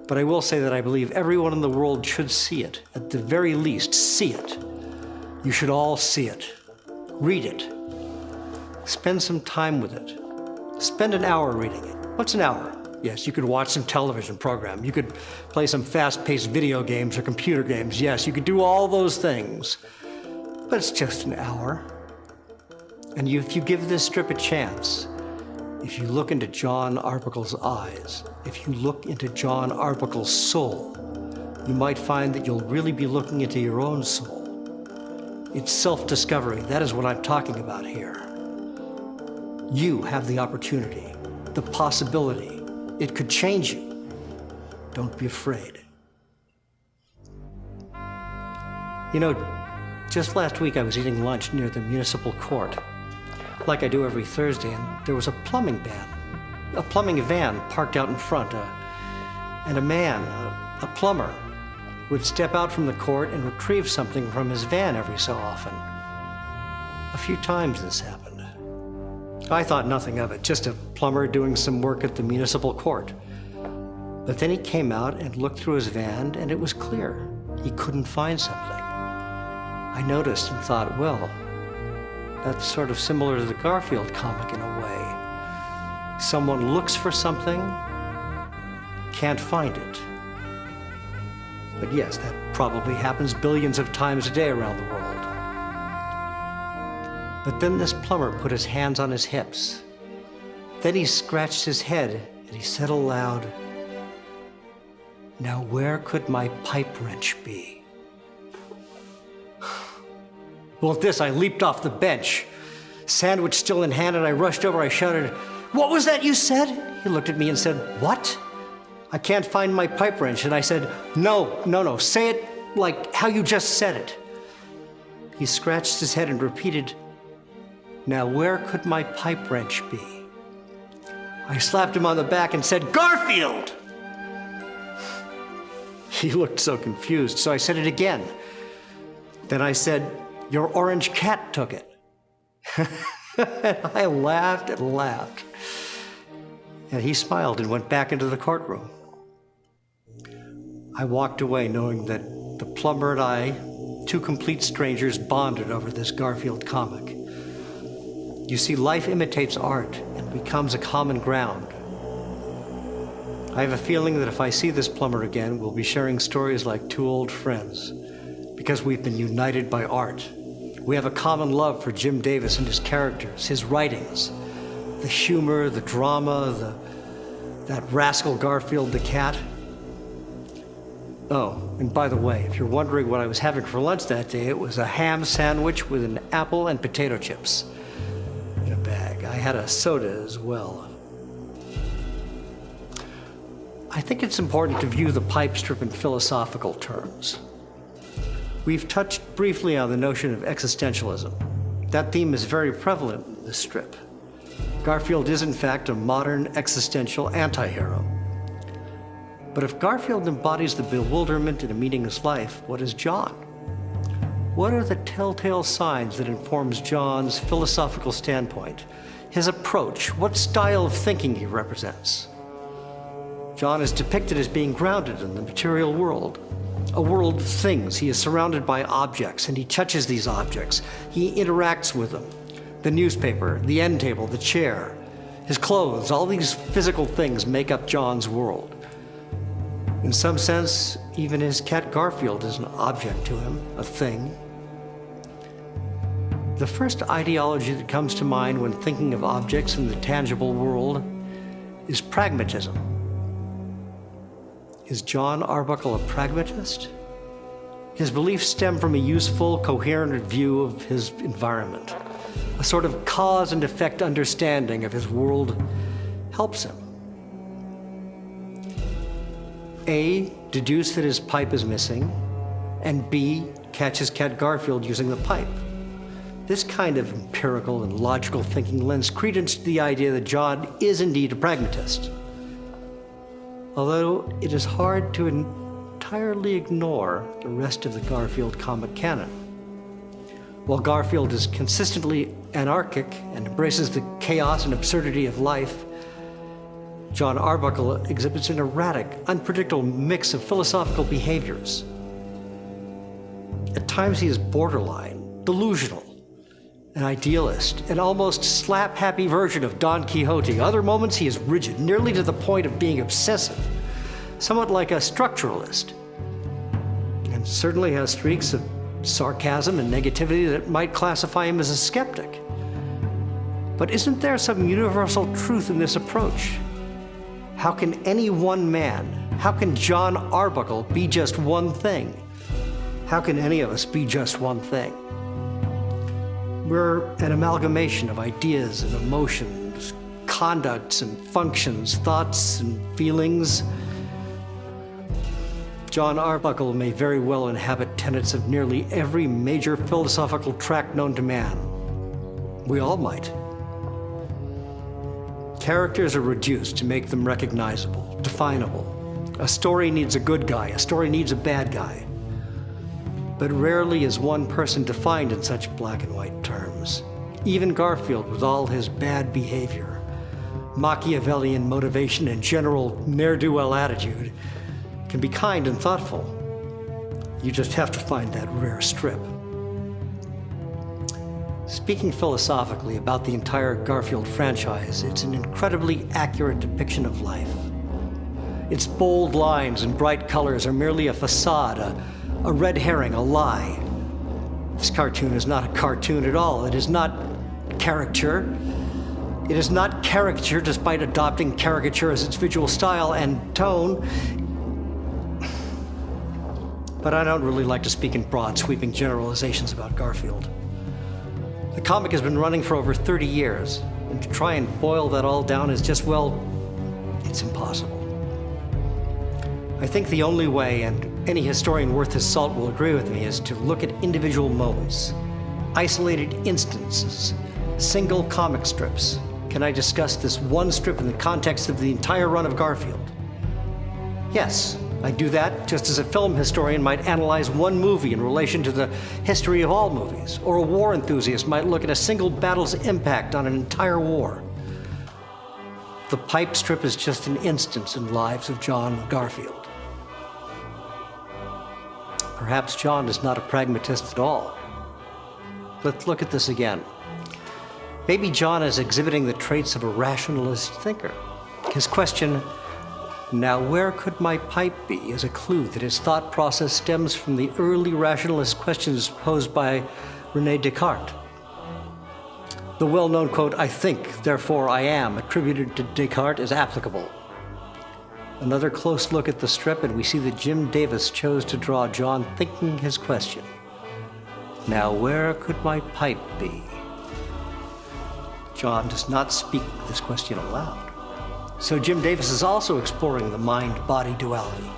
But I will say that I believe everyone in the world should see it, at the very least, see it. You should all see it. Read it. Spend some time with it. Spend an hour reading it. What's an hour? Yes, you could watch some television program. You could play some fast-paced video games or computer games. Yes, you could do all those things. But it's just an hour. And if you give this strip a chance, if you look into John Arbuckle's eyes, if you look into John Arbuckle's soul, you might find that you'll really be looking into your own soul. It's self-discovery. That is what I'm talking about here. You have the opportunity, the possibility. It could change you. Don't be afraid. You know, just last week I was eating lunch near the municipal court, like I do every Thursday, and there was a plumbing van parked out in front, and a man, a plumber, would step out from the court and retrieve something from his van every so often. A few times this happened. I thought nothing of it, just a plumber doing some work at the municipal court. But then he came out and looked through his van, and it was clear. He couldn't find something. I noticed and thought, well, that's sort of similar to the Garfield comic in a way. Someone looks for something, can't find it. But yes, that probably happens billions of times a day around the world. But then this plumber put his hands on his hips. Then he scratched his head and he said aloud, "Now where could my pipe wrench be?" Well, at this, I leaped off the bench, sandwich still in hand, and I rushed over. I shouted, "What was that you said?" He looked at me and said, "What?" "I can't find my pipe wrench." And I said, No, say it like how you just said it." He scratched his head and repeated, "Now where could my pipe wrench be?" I slapped him on the back and said, "Garfield!" He looked so confused, so I said it again. Then I said, "Your orange cat took it." And I laughed and laughed. And he smiled and went back into the courtroom. I walked away knowing that the plumber and I, two complete strangers, bonded over this Garfield comic. You see, life imitates art and becomes a common ground. I have a feeling that if I see this plumber again, we'll be sharing stories like two old friends, because we've been united by art. We have a common love for Jim Davis and his characters, his writings, the humor, the drama, that rascal Garfield the cat. Oh, and by the way, if you're wondering what I was having for lunch that day, it was a ham sandwich with an apple and potato chips in a bag. I had a soda as well. I think it's important to view the pipe strip in philosophical terms. We've touched briefly on the notion of existentialism. That theme is very prevalent in this strip. Garfield is, in fact, a modern existential anti-hero. But if Garfield embodies the bewilderment in a meaningless life, what is John? What are the telltale signs that informs John's philosophical standpoint, his approach, what style of thinking he represents? John is depicted as being grounded in the material world, a world of things. He is surrounded by objects, and he touches these objects. He interacts with them. The newspaper, the end table, the chair, his clothes, all these physical things make up John's world. In some sense, even his cat Garfield is an object to him, a thing. The first ideology that comes to mind when thinking of objects in the tangible world is pragmatism. Is John Arbuckle a pragmatist? His beliefs stem from a useful, coherent view of his environment. A sort of cause and effect understanding of his world helps him. A, deduce that his pipe is missing, and B, catch his cat Garfield using the pipe. This kind of empirical and logical thinking lends credence to the idea that John is indeed a pragmatist. Although it is hard to entirely ignore the rest of the Garfield comic canon. While Garfield is consistently anarchic and embraces the chaos and absurdity of life, John Arbuckle exhibits an erratic, unpredictable mix of philosophical behaviors. At times he is borderline, delusional, an idealist, an almost slap-happy version of Don Quixote. Other moments he is rigid, nearly to the point of being obsessive, somewhat like a structuralist, and certainly has streaks of sarcasm and negativity that might classify him as a skeptic. But isn't there some universal truth in this approach? How can any one man, how can John Arbuckle be just one thing? How can any of us be just one thing? We're an amalgamation of ideas and emotions, conducts and functions, thoughts and feelings. John Arbuckle may very well inhabit tenets of nearly every major philosophical tract known to man. We all might. Characters are reduced to make them recognizable, definable. A story needs a good guy, a story needs a bad guy. But rarely is one person defined in such black and white terms. Even Garfield, with all his bad behavior, Machiavellian motivation, and general ne'er-do-well attitude, can be kind and thoughtful. You just have to find that rare strip. Speaking philosophically about the entire Garfield franchise, it's an incredibly accurate depiction of life. Its bold lines and bright colors are merely a facade, a red herring, a lie. This cartoon is not a cartoon at all. It is not caricature. It is not caricature despite adopting caricature as its visual style and tone. But I don't really like to speak in broad, sweeping generalizations about Garfield. The comic has been running for over 30 years, and to try and boil that all down is just, well, it's impossible. I think the only way, and any historian worth his salt will agree with me, is to look at individual moments, isolated instances, single comic strips. Can I discuss this one strip in the context of the entire run of Garfield? Yes, I do that just as a film historian might analyze one movie in relation to the history of all movies, or a war enthusiast might look at a single battle's impact on an entire war. The pipe strip is just an instance in lives of John Garfield. Perhaps John is not a pragmatist at all. Let's look at this again. Maybe John is exhibiting the traits of a rationalist thinker. His question, "Now where could my pipe be?" is a clue that his thought process stems from the early rationalist questions posed by René Descartes. The well-known quote, "I think, therefore I am," attributed to Descartes is applicable. Another close look at the strip and we see that Jim Davis chose to draw John thinking his question. "Now where could my pipe be?" John does not speak this question aloud. So Jim Davis is also exploring the mind-body duality.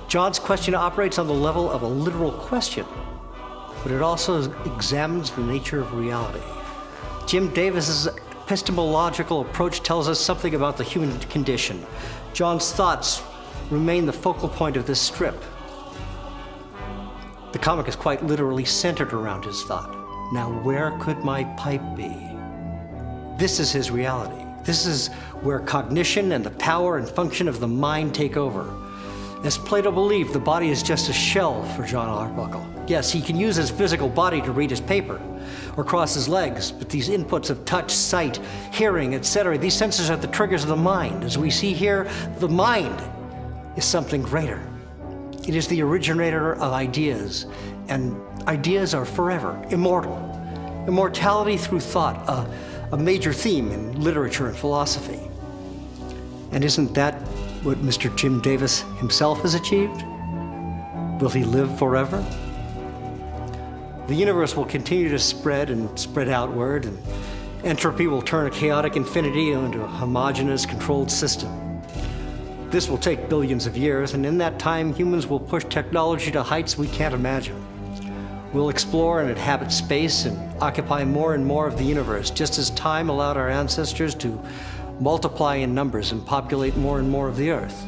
John's question operates on the level of a literal question, but it also examines the nature of reality. Jim Davis's epistemological approach tells us something about the human condition. John's thoughts remain the focal point of this strip. The comic is quite literally centered around his thought. Now where could my pipe be? This is his reality. This is where cognition and the power and function of the mind take over. As Plato believed, the body is just a shell for John Arbuckle. Yes, he can use his physical body to read his paper or cross his legs, but these inputs of touch, sight, hearing, etc., these senses are the triggers of the mind. As we see here, the mind is something greater. It is the originator of ideas, and ideas are forever, immortal. Immortality through thought, a major theme in literature and philosophy. And isn't that what Mr. Jim Davis himself has achieved? Will he live forever? The universe will continue to spread and spread outward, and entropy will turn a chaotic infinity into a homogeneous, controlled system. This will take billions of years, and in that time, humans will push technology to heights we can't imagine. We'll explore and inhabit space and occupy more and more of the universe, just as time allowed our ancestors to multiply in numbers and populate more and more of the earth.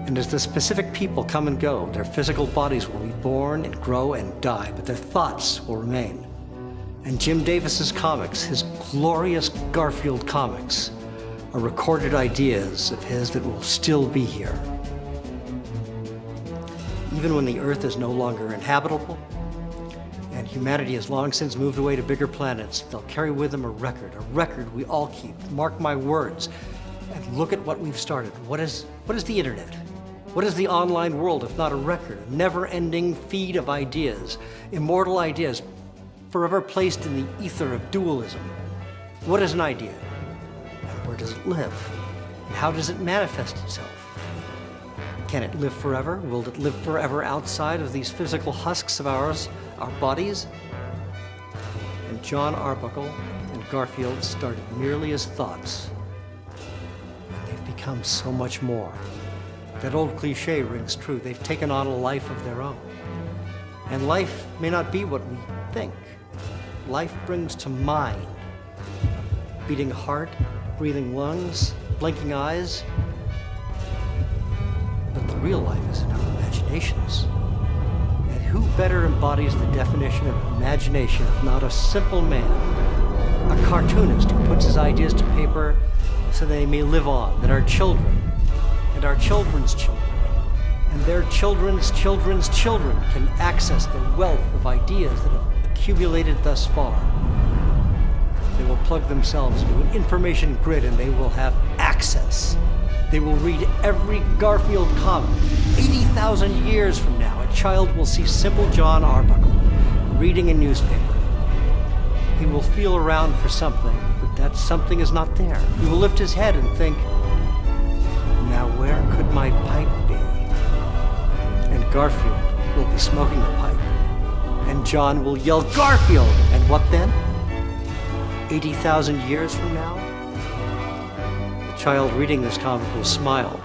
And as the specific people come and go, their physical bodies will be born and grow and die, but their thoughts will remain. And Jim Davis's comics, his glorious Garfield comics, are recorded ideas of his that will still be here. Even when the Earth is no longer inhabitable, and humanity has long since moved away to bigger planets, they'll carry with them a record we all keep. Mark my words. And look at what we've started. What is the internet? What is the online world if not a record? A never-ending feed of ideas, immortal ideas, forever placed in the ether of dualism. What is an idea? And where does it live? And how does it manifest itself? Can it live forever? Will it live forever outside of these physical husks of ours, our bodies? And John Arbuckle and Garfield started merely as thoughts, and they've become so much more. That old cliche rings true. They've taken on a life of their own. And life may not be what we think. Life brings to mind beating heart, breathing lungs, blinking eyes. But the real life is in our imaginations. And who better embodies the definition of imagination if not a simple man, a cartoonist who puts his ideas to paper so they may live on, that our children and our children's children and their children's children's children can access the wealth of ideas that have accumulated thus far. They will plug themselves into an information grid and they will have access. They will read every Garfield comic. 80,000 years from now, a child will see simple John Arbuckle reading a newspaper. He will feel around for something, but that something is not there. He will lift his head and think, now where could my pipe be? And Garfield will be smoking a pipe. And John will yell, Garfield! And what then? 80,000 years from now? The child reading this comic will smile.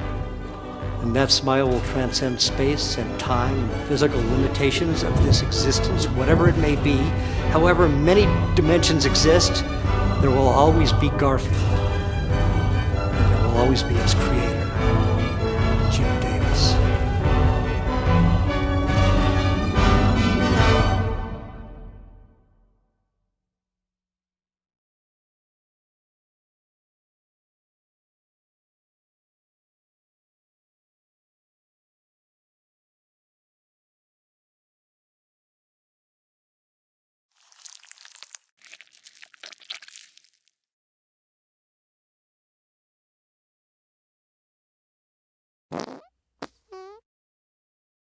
And that smile will transcend space and time and the physical limitations of this existence, whatever it may be. However many dimensions exist, there will always be Garfield. And there will always be its creator, Jim Daly.